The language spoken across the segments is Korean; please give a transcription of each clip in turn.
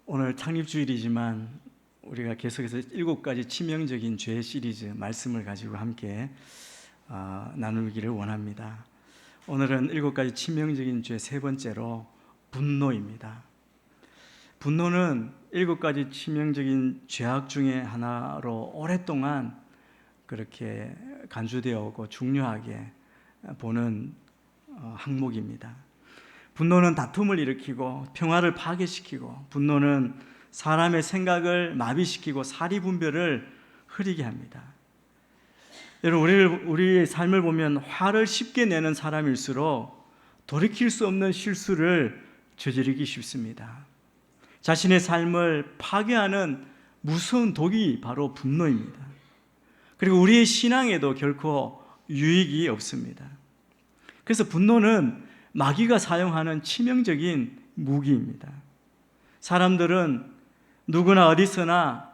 오늘 창립주일이지만 우리가 계속해서 7가지 치명적인 죄 시리즈 말씀을 가지고 함께 나누기를 원합니다. 오늘은 7가지 치명적인 죄 세 번째로 분노입니다. 분노는 7가지 치명적인 죄악 중에 하나로 오랫동안 그렇게 간주되어 오고 중요하게 보는 항목입니다. 분노는 다툼을 일으키고 평화를 파괴시키고, 분노는 사람의 생각을 마비시키고 사리분별을 흐리게 합니다. 여러분, 우리의 삶을 보면 화를 쉽게 내는 사람일수록 돌이킬 수 없는 실수를 저지르기 쉽습니다. 자신의 삶을 파괴하는 무서운 독이 바로 분노입니다. 그리고 우리의 신앙에도 결코 유익이 없습니다. 그래서 분노는 마귀가 사용하는 치명적인 무기입니다. 사람들은 누구나 어디서나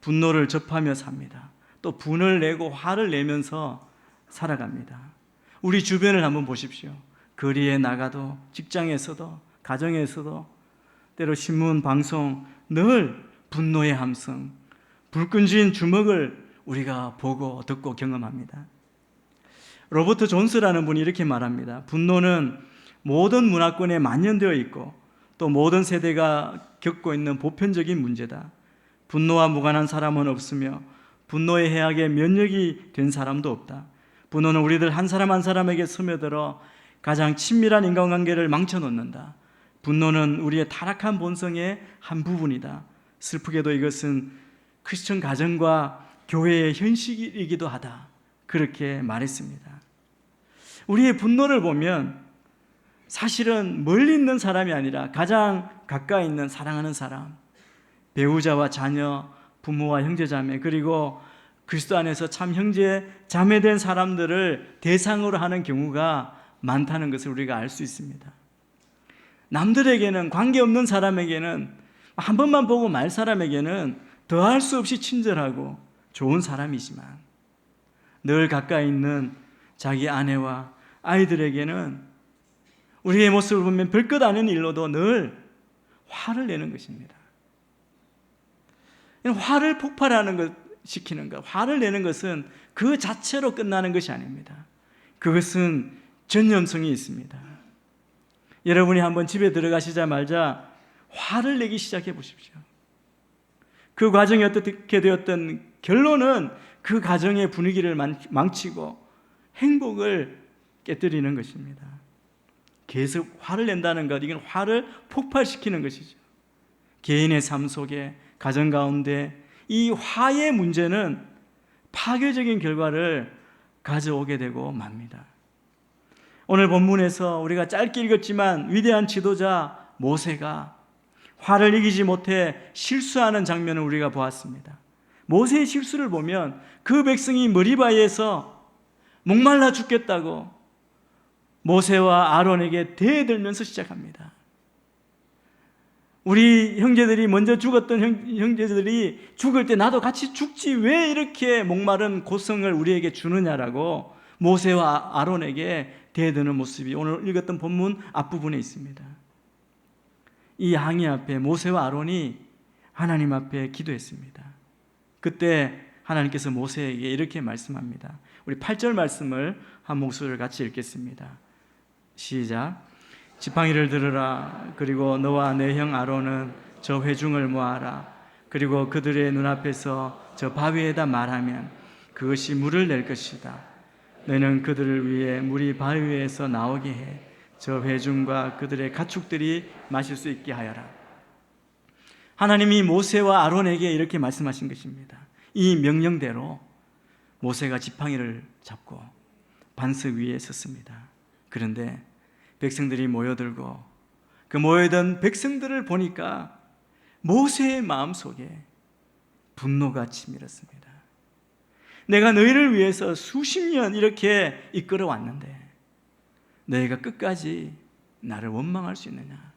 분노를 접하며 삽니다. 또 분을 내고 화를 내면서 살아갑니다. 우리 주변을 한번 보십시오. 거리에 나가도, 직장에서도, 가정에서도, 때로 신문, 방송, 늘 분노의 함성, 불끈 쥔 주먹을 우리가 보고 듣고 경험합니다. 로버트 존스라는 분이 이렇게 말합니다. 분노는 모든 문화권에 만연되어 있고 또 모든 세대가 겪고 있는 보편적인 문제다. 분노와 무관한 사람은 없으며 분노의 해악에 면역이 된 사람도 없다. 분노는 우리들 한 사람 한 사람에게 스며들어 가장 친밀한 인간관계를 망쳐놓는다. 분노는 우리의 타락한 본성의 한 부분이다. 슬프게도 이것은 크리스천 가정과 교회의 현실이기도 하다. 그렇게 말했습니다. 우리의 분노를 보면 사실은 멀리 있는 사람이 아니라 가장 가까이 있는 사랑하는 사람, 배우자와 자녀, 부모와 형제자매, 그리고 그리스도 안에서 참 형제 자매된 사람들을 대상으로 하는 경우가 많다는 것을 우리가 알 수 있습니다. 남들에게는, 관계없는 사람에게는, 한 번만 보고 말 사람에게는 더할 수 없이 친절하고 좋은 사람이지만 늘 가까이 있는 자기 아내와 아이들에게는 우리의 모습을 보면 별것 아닌 일로도 늘 화를 내는 것입니다. 화를 폭발하는 것, 시키는 것, 화를 내는 것은 그 자체로 끝나는 것이 아닙니다. 그것은 전염성이 있습니다. 여러분이 한번 집에 들어가시자마자 화를 내기 시작해 보십시오. 그 과정이 어떻게 되었던 결론은 그 가정의 분위기를 망치고 행복을 깨뜨리는 것입니다. 계속 화를 낸다는 것, 이건 화를 폭발시키는 것이죠. 개인의 삶 속에, 가정 가운데 이 화의 문제는 파괴적인 결과를 가져오게 되고 맙니다. 오늘 본문에서 우리가 짧게 읽었지만 위대한 지도자 모세가 화를 이기지 못해 실수하는 장면을 우리가 보았습니다. 모세의 실수를 보면 그 백성이 머리바위에서 목말라 죽겠다고 모세와 아론에게 대들면서 시작합니다. 우리 형제들이 먼저 죽었던 형제들이 죽을 때 나도 같이 죽지 왜 이렇게 목마른 고성을 우리에게 주느냐라고 모세와 아론에게 대드는 모습이 오늘 읽었던 본문 앞부분에 있습니다. 이 항의 앞에 모세와 아론이 하나님 앞에 기도했습니다. 그때 하나님께서 모세에게 이렇게 말씀합니다. 우리 8절 말씀을 한 목소리를 같이 읽겠습니다. 시작. 지팡이를 들으라. 그리고 너와 내 형 아론은 저 회중을 모아라. 그리고 그들의 눈앞에서 저 바위에다 말하면 그것이 물을 낼 것이다. 너는 그들을 위해 물이 바위 위에서 나오게 해. 저 회중과 그들의 가축들이 마실 수 있게 하여라. 하나님이 모세와 아론에게 이렇게 말씀하신 것입니다. 이 명령대로 모세가 지팡이를 잡고 반석 위에 섰습니다. 그런데 백성들이 모여들고 그 모여든 백성들을 보니까 모세의 마음속에 분노가 치밀었습니다. 내가 너희를 위해서 수십 년 이렇게 이끌어 왔는데 너희가 끝까지 나를 원망할 수 있느냐?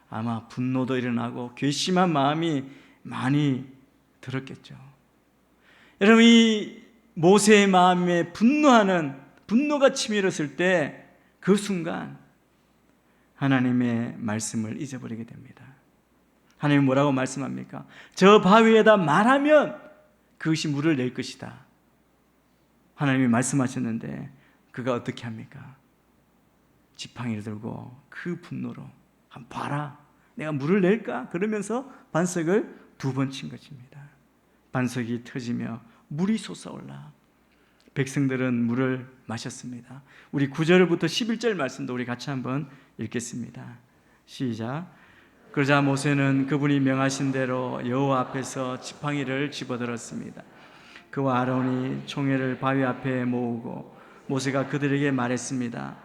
아마 분노도 일어나고 괘씸한 마음이 많이 들었겠죠. 여러분, 이 모세의 마음에 분노가 치밀었을 때 그 순간 하나님의 말씀을 잊어버리게 됩니다. 하나님 뭐라고 말씀합니까? 저 바위에다 말하면 그것이 물을 낼 것이다. 하나님이 말씀하셨는데 그가 어떻게 합니까? 지팡이를 들고 그 분노로 한번 봐라, 내가 물을 낼까? 그러면서 반석을 2번 친 것입니다. 반석이 터지며 물이 솟아올라 백성들은 물을 마셨습니다. 우리 9절부터 11절 말씀도 우리 같이 한번 읽겠습니다. 시작. 그러자 모세는 그분이 명하신 대로 여호와 앞에서 지팡이를 집어들었습니다. 그와 아론이 총회를 바위 앞에 모으고 모세가 그들에게 말했습니다.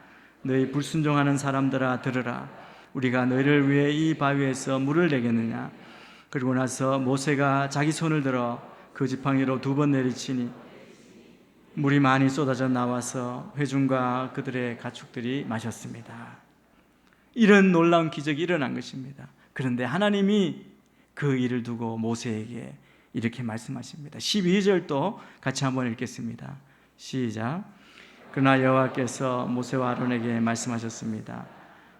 너희 불순종하는 사람들아 들으라. 우리가 너희를 위해 이 바위에서 물을 내겠느냐? 그리고 나서 모세가 자기 손을 들어 그 지팡이로 2번 내리치니 물이 많이 쏟아져 나와서 회중과 그들의 가축들이 마셨습니다. 이런 놀라운 기적이 일어난 것입니다. 그런데 하나님이 그 일을 두고 모세에게 이렇게 말씀하십니다. 12절도 같이 한번 읽겠습니다. 시작. 그러나 여호와께서 모세와 아론에게 말씀하셨습니다.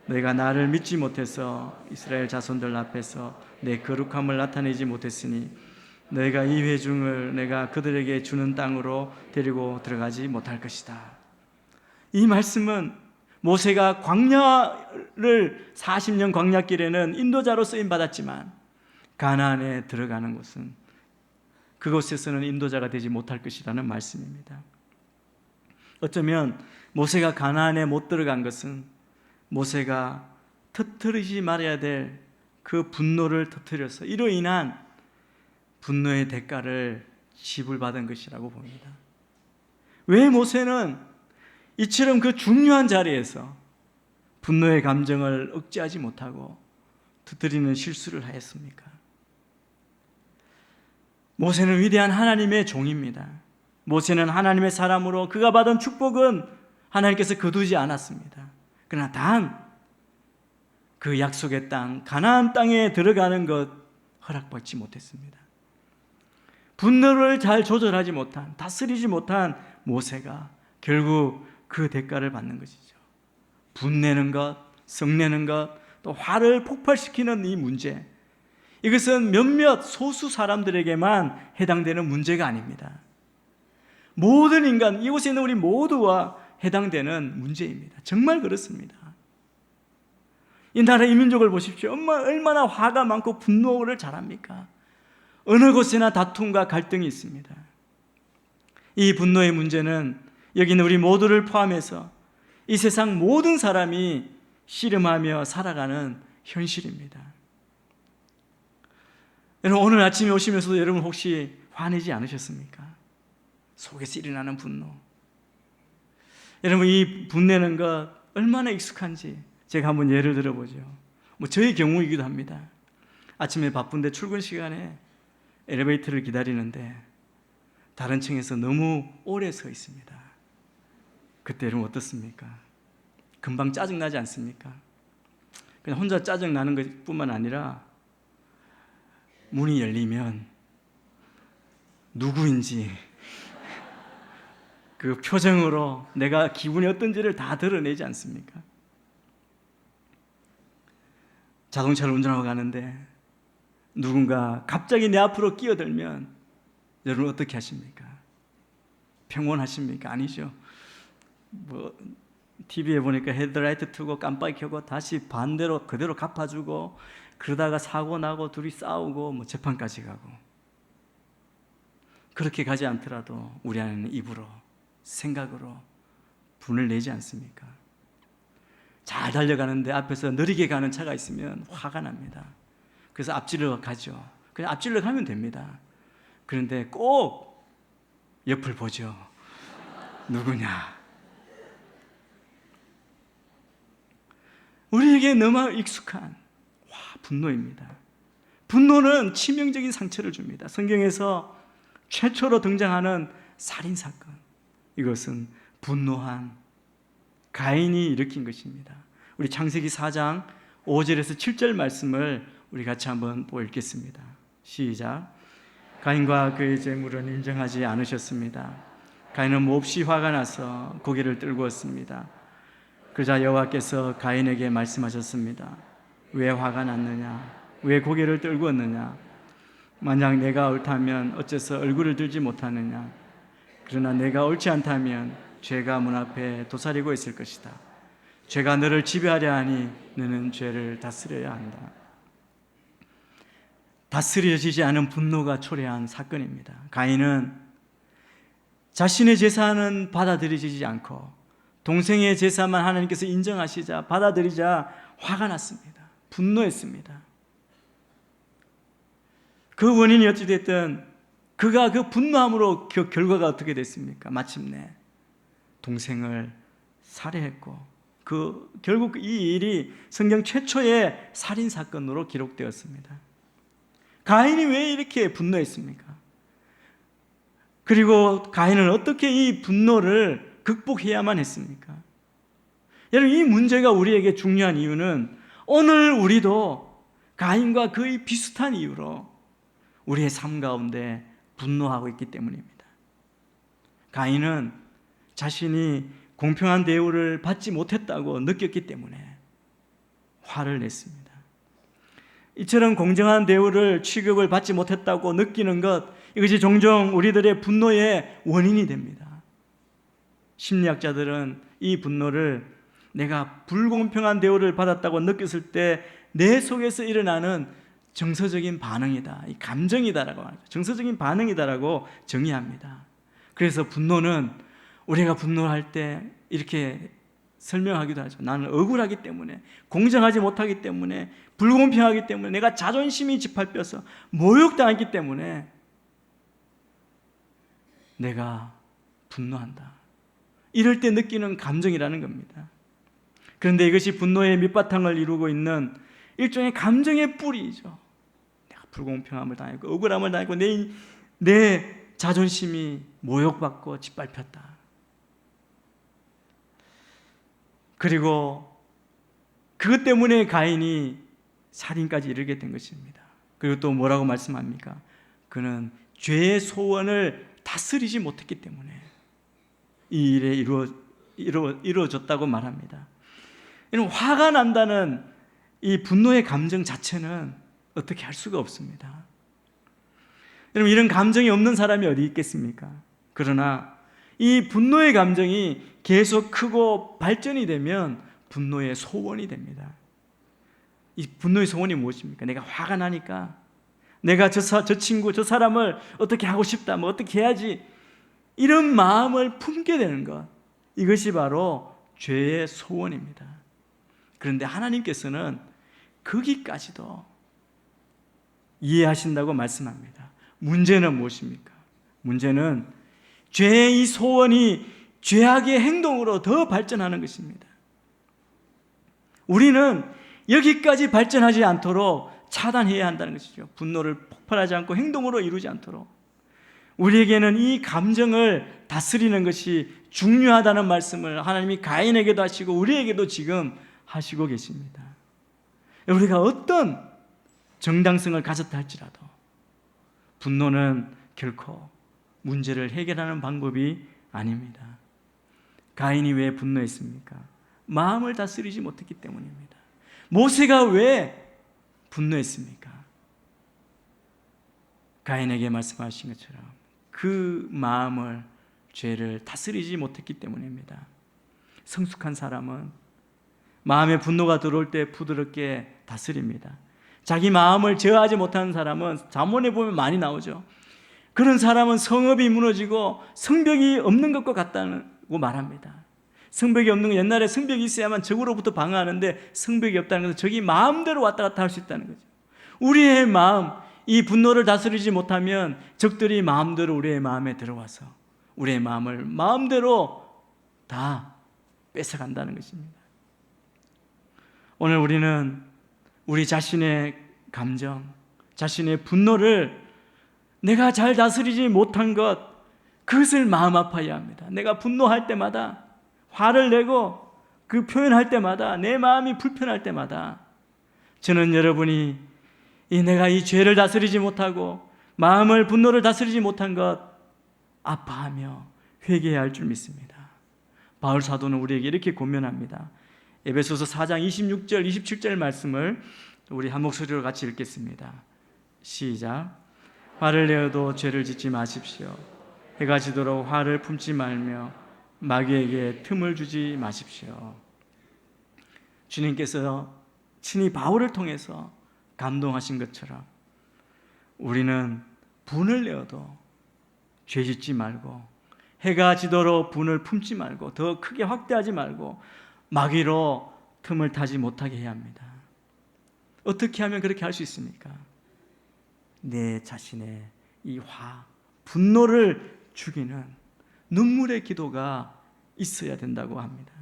너희가 나를 믿지 못해서 이스라엘 자손들 앞에서 내 거룩함을 나타내지 못했으니 너희가 이 회중을 내가 그들에게 주는 땅으로 데리고 들어가지 못할 것이다. 이 말씀은 모세가 광야를 40년 광야길에는 인도자로 쓰임 받았지만 가나안에 들어가는 곳은 그곳에서는 인도자가 되지 못할 것이라는 말씀입니다. 어쩌면 모세가 가나안에 못 들어간 것은 모세가 터뜨리지 말아야 될 그 분노를 터뜨려서 이로 인한 분노의 대가를 지불받은 것이라고 봅니다. 왜 모세는 이처럼 그 중요한 자리에서 분노의 감정을 억제하지 못하고 터뜨리는 실수를 하였습니까? 모세는 위대한 하나님의 종입니다. 모세는 하나님의 사람으로 그가 받은 축복은 하나님께서 거두지 않았습니다. 그러나 단 그 약속의 땅 가나안 땅에 들어가는 것 허락받지 못했습니다. 분노를 잘 조절하지 못한, 다스리지 못한 모세가 결국 그 대가를 받는 것이죠. 분내는 것, 성내는 것, 또 화를 폭발시키는 이 문제, 이것은 몇몇 소수 사람들에게만 해당되는 문제가 아닙니다. 모든 인간, 이곳에 있는 우리 모두와 해당되는 문제입니다. 정말 그렇습니다. 이 나라 이 민족을 보십시오. 얼마나 화가 많고 분노를 잘합니까? 어느 곳에나 다툼과 갈등이 있습니다. 이 분노의 문제는 여기 있는 우리 모두를 포함해서 이 세상 모든 사람이 씨름하며 살아가는 현실입니다. 여러분, 오늘 아침에 오시면서도 여러분 혹시 화내지 않으셨습니까? 속에서 일어나는 분노. 여러분, 이 분내는 것 얼마나 익숙한지 제가 한번 예를 들어보죠. 저의 경우이기도 합니다. 아침에 바쁜데 출근 시간에 엘리베이터를 기다리는데 다른 층에서 너무 오래 서 있습니다. 그때 여러분 어떻습니까? 금방 짜증나지 않습니까? 그냥 혼자 짜증나는 것뿐만 아니라 문이 열리면 누구인지 그 표정으로 내가 기분이 어떤지를 다 드러내지 않습니까? 자동차를 운전하고 가는데 누군가 갑자기 내 앞으로 끼어들면 여러분 어떻게 하십니까? 평온하십니까? 아니죠. TV에 보니까 헤드라이트 트고 깜빡이 켜고 다시 반대로 그대로 갚아주고 그러다가 사고 나고 둘이 싸우고 재판까지 가고, 그렇게 가지 않더라도 우리 안에는 입으로 생각으로 분을 내지 않습니까? 잘 달려가는데 앞에서 느리게 가는 차가 있으면 화가 납니다. 그래서 앞질러 가죠. 그냥 앞질러 가면 됩니다. 그런데 꼭 옆을 보죠. 누구냐? 우리에게 너무 익숙한 분노입니다. 분노는 치명적인 상처를 줍니다. 성경에서 최초로 등장하는 살인사건, 이것은 분노한 가인이 일으킨 것입니다. 우리 창세기 4장 5절에서 7절 말씀을 우리 같이 한번 읽겠습니다. 시작. 가인과 그의 재물은 인정하지 않으셨습니다. 가인은 몹시 화가 나서 고개를 떨구었습니다. 그러자 여호와께서 가인에게 말씀하셨습니다. 왜 화가 났느냐? 왜 고개를 떨구었느냐? 만약 내가 옳다면 어째서 얼굴을 들지 못하느냐? 그러나 내가 옳지 않다면 죄가 문 앞에 도사리고 있을 것이다. 죄가 너를 지배하려 하니 너는 죄를 다스려야 한다. 다스려지지 않은 분노가 초래한 사건입니다. 가인은 자신의 제사는 받아들여지지 않고 동생의 제사만 하나님께서 인정하시자 받아들이자 화가 났습니다. 분노했습니다. 그 원인이 어찌됐든 그가 그 분노함으로 그 결과가 어떻게 됐습니까? 마침내 동생을 살해했고 결국 이 일이 성경 최초의 살인사건으로 기록되었습니다. 가인이 왜 이렇게 분노했습니까? 그리고 가인은 어떻게 이 분노를 극복해야만 했습니까? 여러분, 이 문제가 우리에게 중요한 이유는 오늘 우리도 가인과 거의 비슷한 이유로 우리의 삶 가운데 분노하고 있기 때문입니다. 가인은 자신이 공평한 대우를 받지 못했다고 느꼈기 때문에 화를 냈습니다. 이처럼 공정한 대우를 취급을 받지 못했다고 느끼는 것, 이것이 종종 우리들의 분노의 원인이 됩니다. 심리학자들은 이 분노를 내가 불공평한 대우를 받았다고 느꼈을 때 내 속에서 일어나는 정서적인 반응이다, 이 감정이다라고 하죠. 정서적인 반응이다라고 정의합니다. 그래서 분노는 우리가 분노할 때 이렇게 설명하기도 하죠. 나는 억울하기 때문에, 공정하지 못하기 때문에, 불공평하기 때문에, 내가 자존심이 짓밟혀서 모욕당했기 때문에 내가 분노한다. 이럴 때 느끼는 감정이라는 겁니다. 그런데 이것이 분노의 밑바탕을 이루고 있는 일종의 감정의 뿌리이죠. 내가 불공평함을 당했고 억울함을 당했고 내 자존심이 모욕받고 짓밟혔다. 그리고 그것 때문에 가인이 살인까지 이르게 된 것입니다. 그리고 또 뭐라고 말씀합니까? 그는 죄의 소원을 다스리지 못했기 때문에 이 일에 이루어졌다고 말합니다. 화가 난다는 이 분노의 감정 자체는 어떻게 할 수가 없습니다. 여러분, 이런 감정이 없는 사람이 어디 있겠습니까? 그러나 이 분노의 감정이 계속 크고 발전이 되면 분노의 소원이 됩니다. 이 분노의 소원이 무엇입니까? 내가 화가 나니까 내가 저 친구, 저 사람을 어떻게 하고 싶다, 뭐 어떻게 해야지, 이런 마음을 품게 되는 것, 이것이 바로 죄의 소원입니다. 그런데 하나님께서는 거기까지도 이해하신다고 말씀합니다. 문제는 무엇입니까? 문제는 죄의 이 소원이 죄악의 행동으로 더 발전하는 것입니다. 우리는 여기까지 발전하지 않도록 차단해야 한다는 것이죠. 분노를 폭발하지 않고 행동으로 이루지 않도록. 우리에게는 이 감정을 다스리는 것이 중요하다는 말씀을 하나님이 가인에게도 하시고 우리에게도 지금 하시고 계십니다. 우리가 어떤 정당성을 가졌다 할지라도 분노는 결코 문제를 해결하는 방법이 아닙니다. 가인이 왜 분노했습니까? 마음을 다스리지 못했기 때문입니다. 모세가 왜 분노했습니까? 가인에게 말씀하신 것처럼 그 마음을, 죄를 다스리지 못했기 때문입니다. 성숙한 사람은 마음에 분노가 들어올 때 부드럽게 다스립니다. 자기 마음을 제어하지 못하는 사람은 잠언에 보면 많이 나오죠. 그런 사람은 성읍이 무너지고 성벽이 없는 것과 같다고 말합니다. 성벽이 없는 건, 옛날에 성벽이 있어야만 적으로부터 방어하는데 성벽이 없다는 것은 적이 마음대로 왔다 갔다 할 수 있다는 거죠. 우리의 마음, 이 분노를 다스리지 못하면 적들이 마음대로 우리의 마음에 들어와서 우리의 마음을 마음대로 다 뺏어간다는 것입니다. 오늘 우리는 우리 자신의 감정, 자신의 분노를 내가 잘 다스리지 못한 것, 그것을 마음 아파해야 합니다. 내가 분노할 때마다, 화를 내고 그 표현할 때마다, 내 마음이 불편할 때마다 저는 여러분이 내가 이 죄를 다스리지 못하고 마음을, 분노를 다스리지 못한 것 아파하며 회개해야 할 줄 믿습니다. 바울 사도는 우리에게 이렇게 권면합니다. 에베소서 4장 26절 27절 말씀을 우리 한 목소리로 같이 읽겠습니다. 시작. 화를 내어도 죄를 짓지 마십시오. 해가 지도록 화를 품지 말며 마귀에게 틈을 주지 마십시오. 주님께서 친히 바울을 통해서 감동하신 것처럼 우리는 분을 내어도 죄 짓지 말고, 해가 지도록 분을 품지 말고, 더 크게 확대하지 말고 마귀로 틈을 타지 못하게 해야 합니다. 어떻게 하면 그렇게 할 수 있습니까? 내 자신의 이 분노를 죽이는 눈물의 기도가 있어야 된다고 합니다.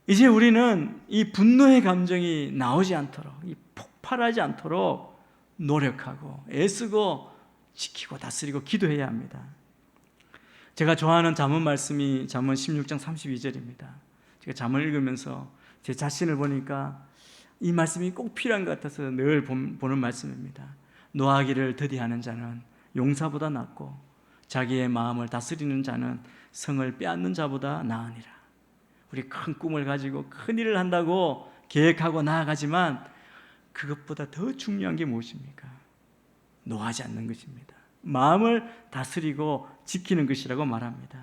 이제 우리는 이 분노의 감정이 나오지 않도록, 이 폭발하지 않도록 노력하고 애쓰고 지키고 다스리고 기도해야 합니다. 제가 좋아하는 잠언 말씀이 잠언 16장 32절입니다. 제가 잠언을 읽으면서 제 자신을 보니까 이 말씀이 꼭 필요한 것 같아서 늘 보는 말씀입니다. 노하기를 더디하는 자는 용사보다 낫고 자기의 마음을 다스리는 자는 성을 빼앗는 자보다 나으니라. 우리 큰 꿈을 가지고 큰 일을 한다고 계획하고 나아가지만 그것보다 더 중요한 게 무엇입니까? 노하지 않는 것입니다. 마음을 다스리고 지키는 것이라고 말합니다.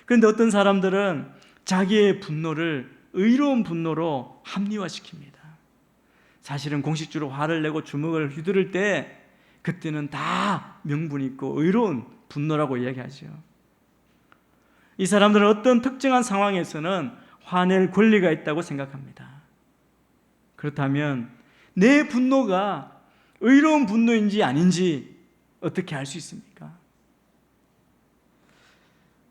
그런데 어떤 사람들은 자기의 분노를 의로운 분노로 합리화시킵니다. 사실은 공식적으로 화를 내고 주먹을 휘두를 때 그때는 다 명분이 있고 의로운 분노라고 이야기하죠. 이 사람들은 어떤 특정한 상황에서는 화낼 권리가 있다고 생각합니다. 그렇다면 내 분노가 의로운 분노인지 아닌지 어떻게 알 수 있습니까?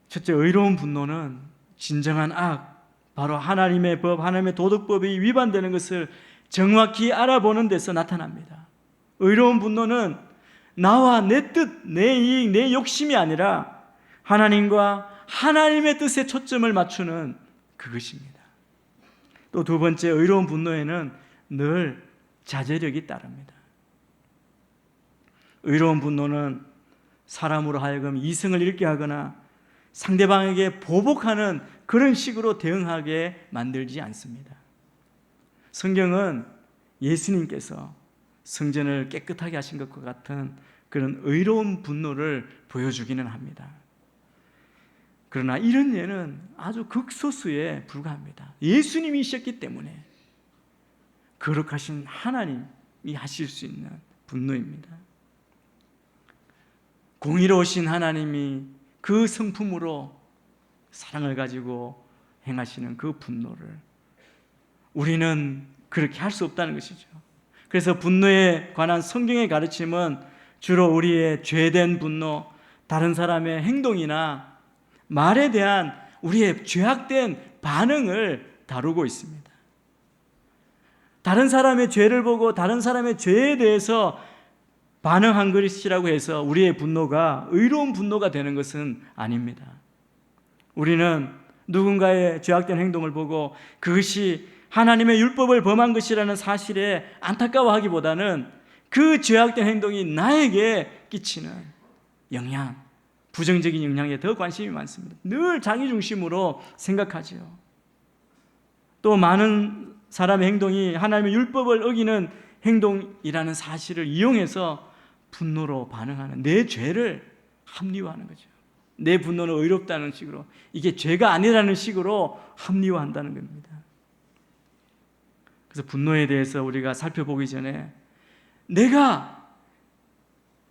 첫째, 의로운 분노는 진정한 악, 바로 하나님의 법, 하나님의 도덕법이 위반되는 것을 정확히 알아보는 데서 나타납니다. 의로운 분노는 나와 내 뜻, 내 이익, 내 욕심이 아니라 하나님과 하나님의 뜻에 초점을 맞추는 그것입니다. 또 두 번째, 의로운 분노에는 늘 자제력이 따릅니다. 의로운 분노는 사람으로 하여금 이성을 잃게 하거나 상대방에게 보복하는 그런 식으로 대응하게 만들지 않습니다. 성경은 예수님께서 성전을 깨끗하게 하신 것과 같은 그런 의로운 분노를 보여주기는 합니다. 그러나 이런 예는 아주 극소수에 불과합니다. 예수님이셨기 때문에 거룩하신 하나님이 하실 수 있는 분노입니다. 공의로우신 하나님이 그 성품으로 사랑을 가지고 행하시는 그 분노를 우리는 그렇게 할 수 없다는 것이죠. 그래서 분노에 관한 성경의 가르침은 주로 우리의 죄된 분노, 다른 사람의 행동이나 말에 대한 우리의 죄악된 반응을 다루고 있습니다. 다른 사람의 죄를 보고 다른 사람의 죄에 대해서 반응한 것이라고 해서 우리의 분노가 의로운 분노가 되는 것은 아닙니다. 우리는 누군가의 죄악된 행동을 보고 그것이 하나님의 율법을 범한 것이라는 사실에 안타까워하기보다는 그 죄악된 행동이 나에게 끼치는 영향, 부정적인 영향에 더 관심이 많습니다. 늘 자기중심으로 생각하죠. 또 많은 사람의 행동이 하나님의 율법을 어기는 행동이라는 사실을 이용해서 분노로 반응하는, 내 죄를 합리화하는 거죠. 내 분노는 의롭다는 식으로, 이게 죄가 아니라는 식으로 합리화한다는 겁니다. 그래서 분노에 대해서 우리가 살펴보기 전에 내가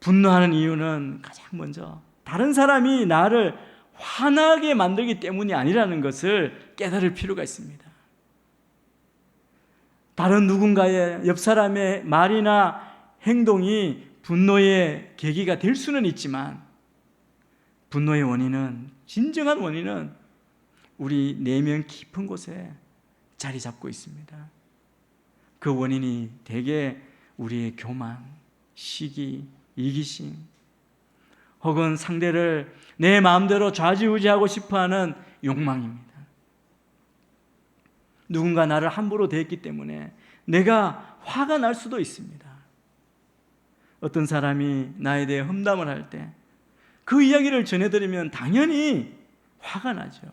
분노하는 이유는 가장 먼저 다른 사람이 나를 화나게 만들기 때문이 아니라는 것을 깨달을 필요가 있습니다. 다른 누군가의, 옆 사람의 말이나 행동이 분노의 계기가 될 수는 있지만 분노의 원인은, 진정한 원인은 우리 내면 깊은 곳에 자리 잡고 있습니다. 그 원인이 대개 우리의 교만, 시기, 이기심, 혹은 상대를 내 마음대로 좌지우지하고 싶어하는 욕망입니다. 누군가 나를 함부로 대했기 때문에 내가 화가 날 수도 있습니다. 어떤 사람이 나에 대해 험담을 할 때 그 이야기를 전해드리면 당연히 화가 나죠.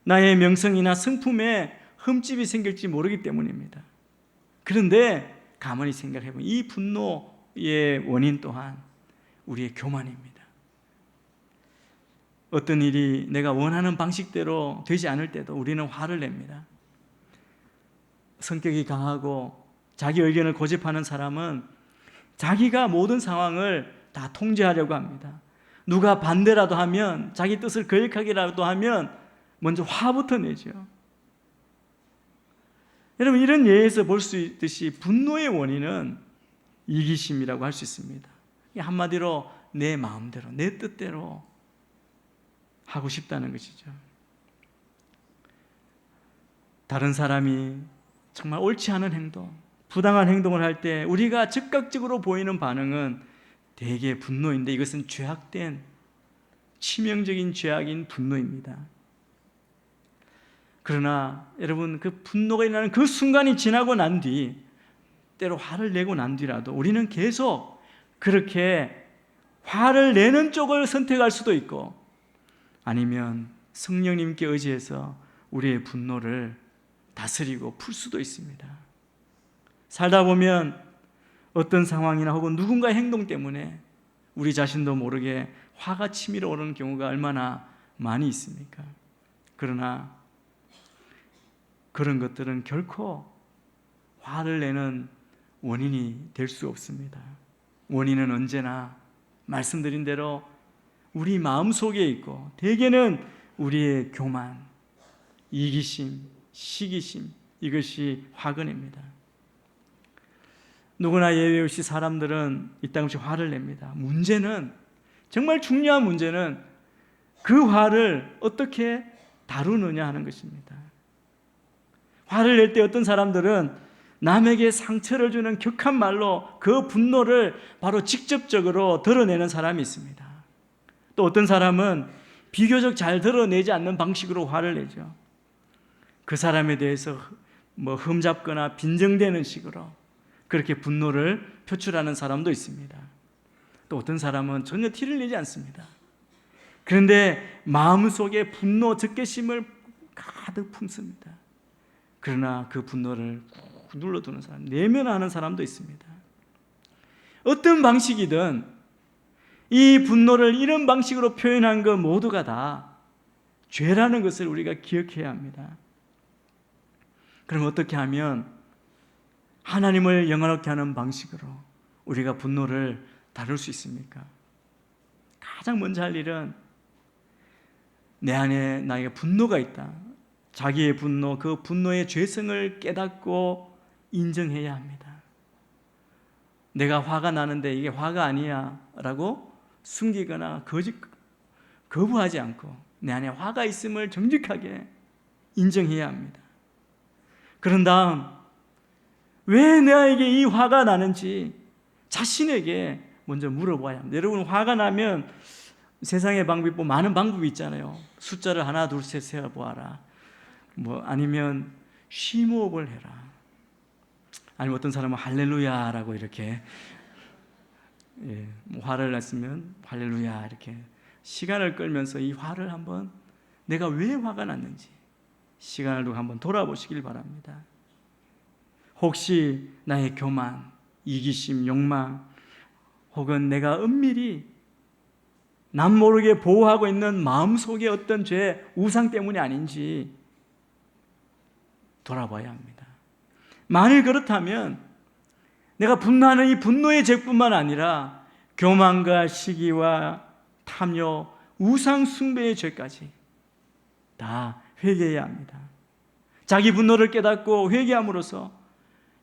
나의 명성이나 성품에 흠집이 생길지 모르기 때문입니다. 그런데 가만히 생각해보면 이 분노의 원인 또한 우리의 교만입니다. 어떤 일이 내가 원하는 방식대로 되지 않을 때도 우리는 화를 냅니다. 성격이 강하고 자기 의견을 고집하는 사람은 자기가 모든 상황을 다 통제하려고 합니다. 누가 반대라도 하면, 자기 뜻을 거역하기라도 하면 먼저 화부터 내죠. 여러분, 이런 예에서 볼 수 있듯이 분노의 원인은 이기심이라고 할 수 있습니다. 한마디로 내 마음대로, 내 뜻대로 하고 싶다는 것이죠. 다른 사람이 정말 옳지 않은 행동, 부당한 행동을 할 때 우리가 즉각적으로 보이는 반응은 대개 분노인데, 이것은 죄악된 치명적인 죄악인 분노입니다. 그러나 여러분, 그 분노가 일어나는 그 순간이 지나고 난 뒤, 때로 화를 내고 난 뒤라도 우리는 계속 그렇게 화를 내는 쪽을 선택할 수도 있고, 아니면 성령님께 의지해서 우리의 분노를 다스리고 풀 수도 있습니다. 살다 보면 어떤 상황이나 혹은 누군가의 행동 때문에 우리 자신도 모르게 화가 치밀어 오르는 경우가 얼마나 많이 있습니까? 그러나 그런 것들은 결코 화를 내는 원인이 될 수 없습니다. 원인은 언제나 말씀드린 대로 우리 마음속에 있고, 대개는 우리의 교만, 이기심, 시기심, 이것이 화근입니다. 누구나 예외 없이 사람들은 이따금씩 화를 냅니다. 문제는, 정말 중요한 문제는 그 화를 어떻게 다루느냐 하는 것입니다. 화를 낼 때 어떤 사람들은 남에게 상처를 주는 격한 말로 그 분노를 바로 직접적으로 드러내는 사람이 있습니다. 또 어떤 사람은 비교적 잘 드러내지 않는 방식으로 화를 내죠. 그 사람에 대해서 흠잡거나 빈정대는 식으로 그렇게 분노를 표출하는 사람도 있습니다. 또 어떤 사람은 전혀 티를 내지 않습니다. 그런데 마음속에 분노, 적개심을 가득 품습니다. 그러나 그 분노를 꾹 눌러두는 사람, 내면하는 사람도 있습니다. 어떤 방식이든 이 분노를 이런 방식으로 표현한 것 모두가 다 죄라는 것을 우리가 기억해야 합니다. 그럼 어떻게 하면 하나님을 영화롭게 하는 방식으로 우리가 분노를 다룰 수 있습니까? 가장 먼저 할 일은 내 안에 나에게 분노가 있다. 자기의 분노, 그 분노의 죄성을 깨닫고 인정해야 합니다. 내가 화가 나는데 이게 화가 아니야 라고 숨기거나 거부하지 않고 내 안에 화가 있음을 정직하게 인정해야 합니다. 그런 다음 왜 나에게 이 화가 나는지 자신에게 먼저 물어봐야 합니다. 여러분, 화가 나면 세상의 방법이 많은 방법이 있잖아요. 숫자를 하나 둘 셋 세어보아라, 아니면 심호흡을 해라, 아니면 어떤 사람은 할렐루야라고 이렇게 화를 났으면 할렐루야 이렇게 시간을 끌면서 이 화를 한번, 내가 왜 화가 났는지 시간을 두고 한번 돌아보시길 바랍니다. 혹시 나의 교만, 이기심, 욕망, 혹은 내가 은밀히 남 모르게 보호하고 있는 마음속의 어떤 죄, 우상 때문이 아닌지 돌아봐야 합니다. 만일 그렇다면 내가 분노하는 이 분노의 죄뿐만 아니라 교만과 시기와 탐욕, 우상 숭배의 죄까지 다 회개해야 합니다. 자기 분노를 깨닫고 회개함으로써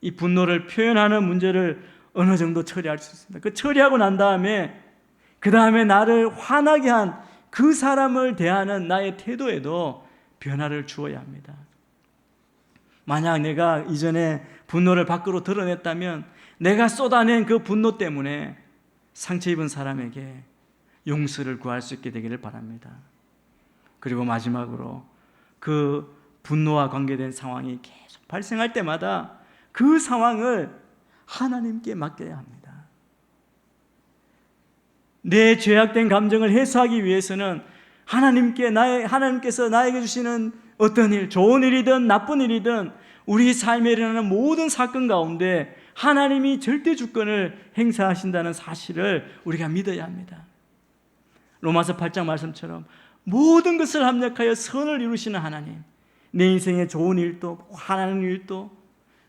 이 분노를 표현하는 문제를 어느 정도 처리할 수 있습니다. 그 처리하고 난 다음에 그 다음에 나를 화나게 한 그 사람을 대하는 나의 태도에도 변화를 주어야 합니다. 만약 내가 이전에 분노를 밖으로 드러냈다면 내가 쏟아낸 그 분노 때문에 상처 입은 사람에게 용서를 구할 수 있게 되기를 바랍니다. 그리고 마지막으로 그 분노와 관계된 상황이 계속 발생할 때마다 그 상황을 하나님께 맡겨야 합니다. 내 죄악된 감정을 해소하기 위해서는 하나님께서 나에게 주시는 어떤 일, 좋은 일이든 나쁜 일이든 우리 삶에 일어나는 모든 사건 가운데 하나님이 절대 주권을 행사하신다는 사실을 우리가 믿어야 합니다. 로마서 8장 말씀처럼 모든 것을 합력하여 선을 이루시는 하나님, 내 인생에 좋은 일도 화나는 일도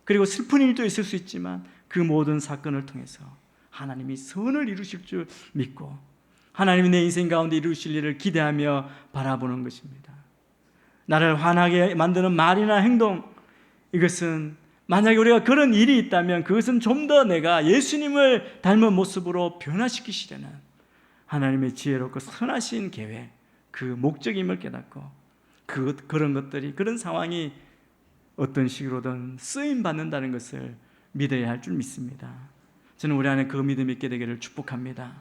그리고 슬픈 일도 있을 수 있지만 그 모든 사건을 통해서 하나님이 선을 이루실 줄 믿고 하나님이 내 인생 가운데 이루실 일을 기대하며 바라보는 것입니다. 나를 화나게 만드는 말이나 행동, 이것은 만약에 우리가 그런 일이 있다면 그것은 좀 더 내가 예수님을 닮은 모습으로 변화시키시려는 하나님의 지혜롭고 선하신 계획, 그 목적임을 깨닫고 그런 것들이, 그런 상황이 어떤 식으로든 쓰임받는다는 것을 믿어야 할 줄 믿습니다. 저는 우리 안에 그 믿음이 있게 되기를 축복합니다.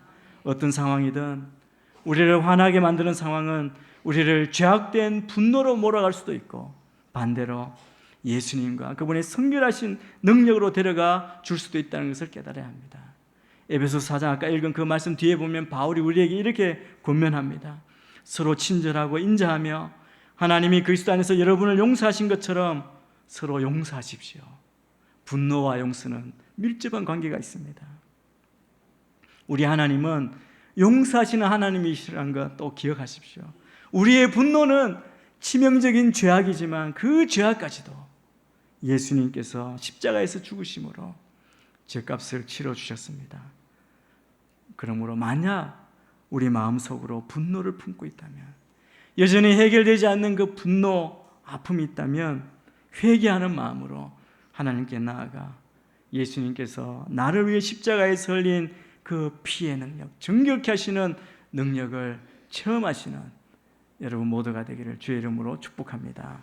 어떤 상황이든 우리를 화나게 만드는 상황은 우리를 죄악된 분노로 몰아갈 수도 있고 반대로 예수님과 그분의 성결하신 능력으로 데려가 줄 수도 있다는 것을 깨달아야 합니다. 에베소서 4장 아까 읽은 그 말씀 뒤에 보면 바울이 우리에게 이렇게 권면합니다. 서로 친절하고 인자하며 하나님이 그리스도 안에서 여러분을 용서하신 것처럼 서로 용서하십시오. 분노와 용서는 밀접한 관계가 있습니다. 우리 하나님은 용서하시는 하나님이시라는 것 또 기억하십시오. 우리의 분노는 치명적인 죄악이지만 그 죄악까지도 예수님께서 십자가에서 죽으심으로 죄값을 치러주셨습니다. 그러므로 만약 우리 마음속으로 분노를 품고 있다면, 여전히 해결되지 않는 그 분노, 아픔이 있다면 회개하는 마음으로 하나님께 나아가 예수님께서 나를 위해 십자가에 설린 그 피의 능력, 정결케 하시는 능력을 체험하시는 여러분 모두가 되기를 주의 이름으로 축복합니다.